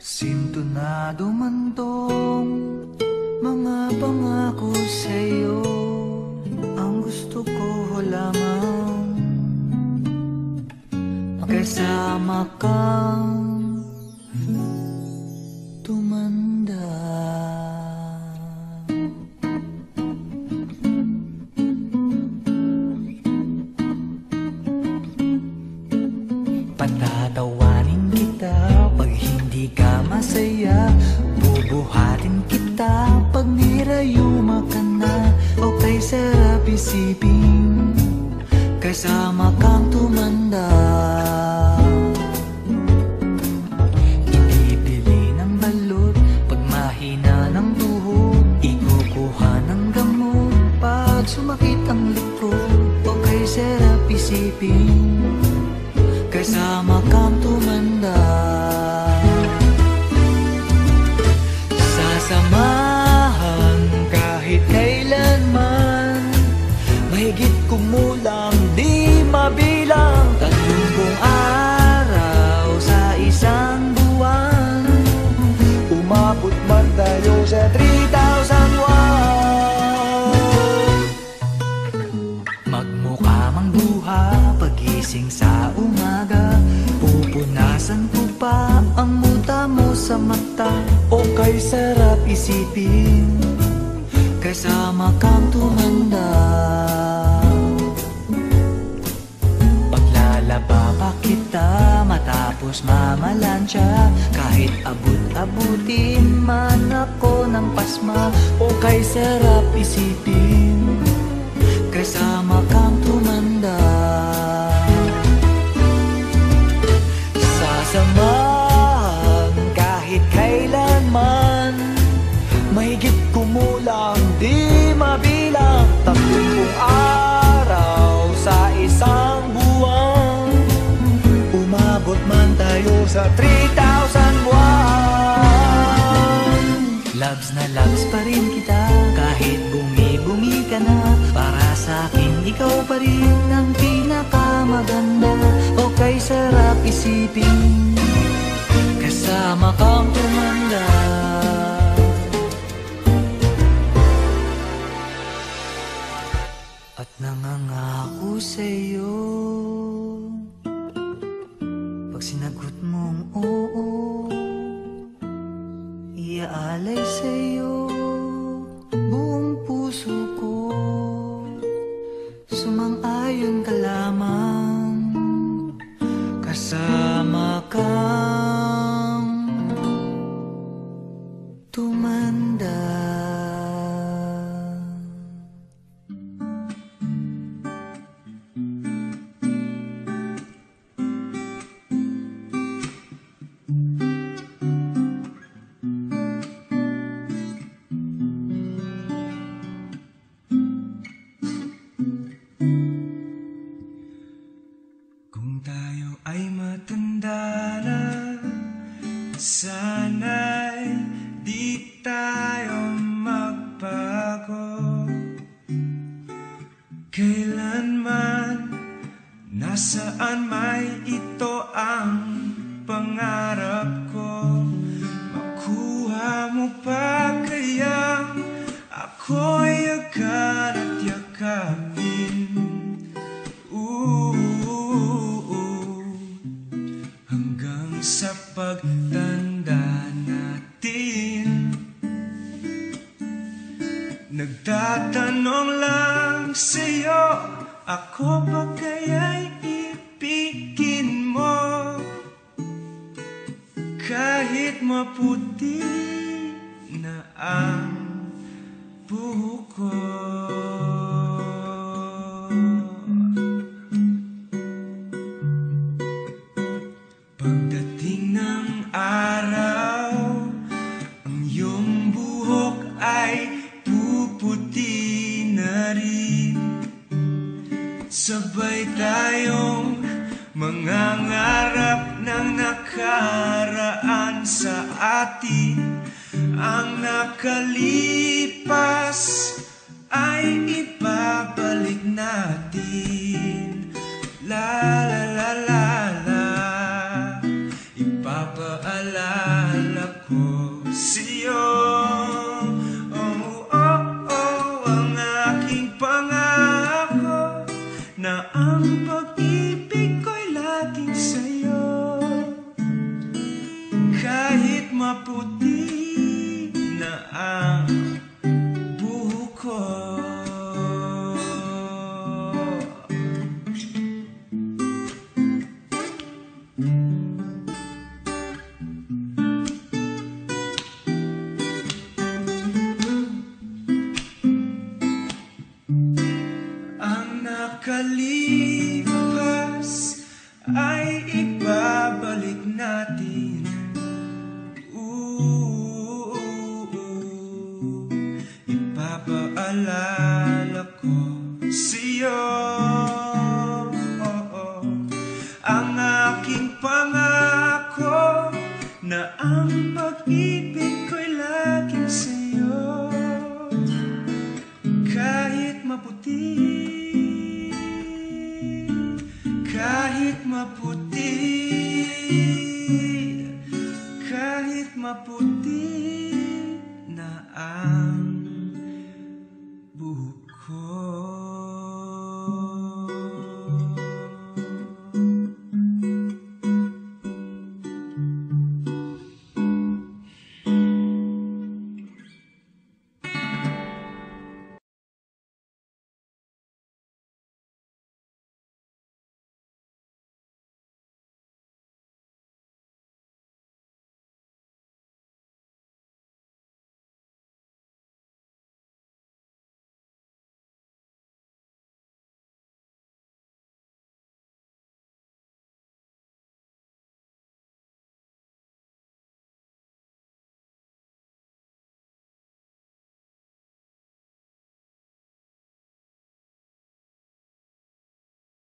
Sintonado man tong mga pangako sa'yo, ang gusto ko lamang makasama kang tumanda. Patatawanin kita pag hindi ka masaya, bubuhatin kita pag nirayuma ka na. Okay, sarap isipin kasama kang tumanda. Ibibili ng balot pag mahina ng tuhod, ikukuha ng gamot pag sumakit ang likod. Okay, sarap isipin kasama kang tumanda. Sasamahan kahit kailanman, mahigit kumulang di mabilang, 30 araw sa isang buwan, umabot man tayo sa 3,000 won. Magmukha mang buha pagising sa umaga, pupunasan ko pa ang muta mo sa mata. Okay, sarap isipin kasama kang tumanda. Paglalaba pa kita matapos mamalansya, kahit abut-abutin man ako ng pasma. Okay, sarap isipin kasama kang tumanda. Sasamahan kahit kailanman, mahigit kumulang di mabilang, 30 araw sa isang buwan, umabot man tayo sa 3,000 won. Loves na loves pa rin kita kahit bumi-bumi ka na, para sa akin ikaw pa rin ang pinakamaganda. Okay, sarap isipin kasama kang tumanda. At nangangako sa'yo, pag sinagot mong oo, iaalay sa'yo buong puso ko. Sumang-ayon ka lamang kasama kang tumanda. Kung tayo ay matanda na, sana'y di tayo magbago. Kailanman, nasaan may ito ang pangarap ko. Makuha mo pa kayang ako'y agad at yakapin. Hanggang sa pagtanda natin, nagtatanong lang sa'yo, ako ba kaya'y ibigin mo? Kahit maputi na ang buhok ko. Pagdating ng araw, ang iyong buhok ay puputi na rin. Sabay tayong mangangarap ng nakaraan sa atin. Ang nakalipas ay ibabalik natin. La la la la la. Ipapaalala paalala ko sa'yo. Oh, oh, oh, ang aking pangako na ang pag-ibig ko'y laging sa'yo. Kahit maputi na ang buhok ko. Ang nakalipas ay ibabalik natin. Ipapaalala ko sa'yo, ang aking pangako na ang pag-ibig ko'y laging sa'yo. Kahit maputi, kahit maputi, kahit maputi na ang